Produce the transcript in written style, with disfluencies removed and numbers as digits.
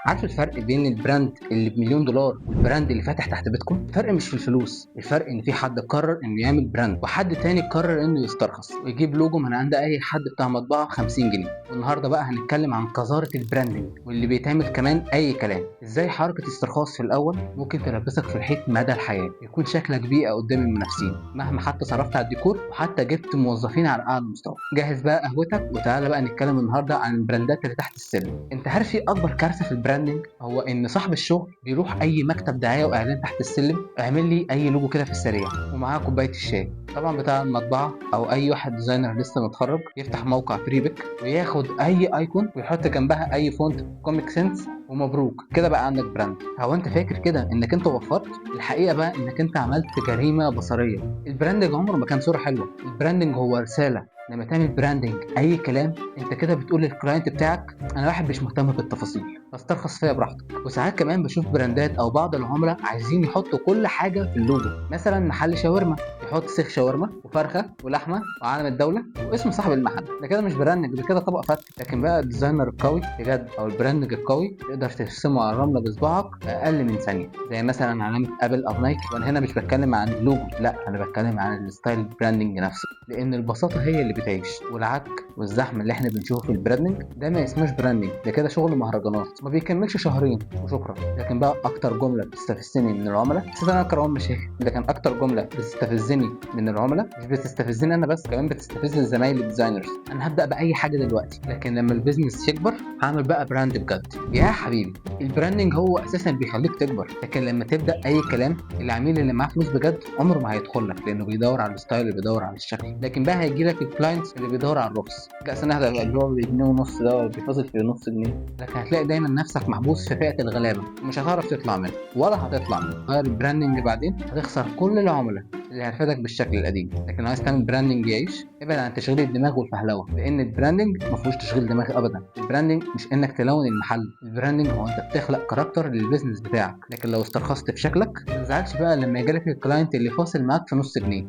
عارف الفرق بين البراند اللي بمليون دولار والبراند اللي فاتح تحت بيتكم؟ الفرق مش في الفلوس، الفرق ان في حد قرر انه يعمل براند وحد تاني قرر انه يسترخص ويجيب لوجو من عند اي حد بتاع مطبعه ب 50 جنيه. والنهارده بقى هنتكلم عن قذاره البراندنج واللي بيتعمل كمان اي كلام. ازاي حركه استرخاص في الاول ممكن تلبسك في الحيط مدى الحياه، يكون شكلك بيئه قدام المنافسين مهما حتى صرفت على الديكور وحتى جبت موظفين على اعلى مستوى. جهز بقى قهوتك وتعالى بقى نتكلم النهارده عن البراندات اللي تحت السلم. انت عارف ايه اكبر كارثه في البراندنج؟ هو ان صاحب الشغل بيروح اي مكتب دعايه واعلان تحت السلم، اعمل لي اي لوجو كده في السريع ومعاه كوبايه الشاي طبعا بتاع المطبعه، او اي واحد ديزاينر لسه متخرج يفتح موقع فريبك وياخد اي ايكون ويحط جنبها اي فونت كوميك سنس ومبروك كده بقى عندك براند. هو انت فاكر كده انك انت وفرت؟ الحقيقه بقى انك انت عملت جريمه بصريه. البراندنج عمره ما كان صوره حلوه، البراندنج هو رساله. لما تعمل براندنج اي كلام انت كده بتقول للكلاينت بتاعك انا واحد مش مهتم بالتفاصيل، فاسترخص فيها براحتك. وساعات كمان بشوف براندات او بعض العملاء عايزين يحطوا كل حاجه في اللوجو، مثلا محل شاورما يحط سيخ شاورما وفرخه ولحمه وعلم الدوله واسم صاحب المحل. ده كده مش براندنج، ده كده طبق فتح. لكن بقى الديزاينر القوي بجد او البراندنج القوي تقدر ترسمه على الرمله بصباعك في اقل من ثانيه، زي مثلا علامه ابل او نايك. وانا هنا مش بتكلم عن اللوجو، لا انا بتكلم عن الستايل براندنج نفسه، لان البساطه هي اللي بتعيش. والعك والزحمه اللي احنا بنشوفه في البراندنج ده ما اسموش براندنج، ده كده شغل مهرجانات ما بيكملش شهرين وشكرا. لكن بقى اكتر جمله بتستفزني من العملاء، بس انا اكرم مشاكل، لكن اكتر جمله بتستفزني من العملاء مش بتستفزني انا بس، كمان بتستفز زمايلي الديزاينرز. انا هبدا باي حاجه دلوقتي لكن لما البيزنس يكبر هعمل بقى براند بجد. يا حبيبي البراندنج هو اساسا بيخليك تكبر، لكن لما تبدا اي كلام العميل اللي معاه فلوس بجد عمره ما هيدخل لك، لانه بيدور على الستايل اللي بيدور على الشكل. لكن بقى هيجي لك الكلاينت اللي بيدور على الرخص، لا سنه ده اللي هو بجنيه ونص ده ولا بيفاصل في نص جنيه. لكن هتلاقي دايما نفسك محبوس في فئه الغلابه ومش هتعرف تطلع منها ولا هتطلع منها. غير البراندنج بعدين هتخسر كل العملاء اللي هيفيدك بالشكل القديم. لكن لو عايز تعمل براندنج يعيش ابعد عن تشغيل الدماغ والفهلوه، لان البراندنج ما فيهوش تشغيل دماغ ابدا. البراندنج مش انك تلون المحل، البراندنج هو انت بتخلق كاركتر للبيزنس بتاعك. لكن لو استرخصت في شكلك ما تزعلش بقى لما يجيلك الكلاينت اللي فاصل معاك في نص جنيه.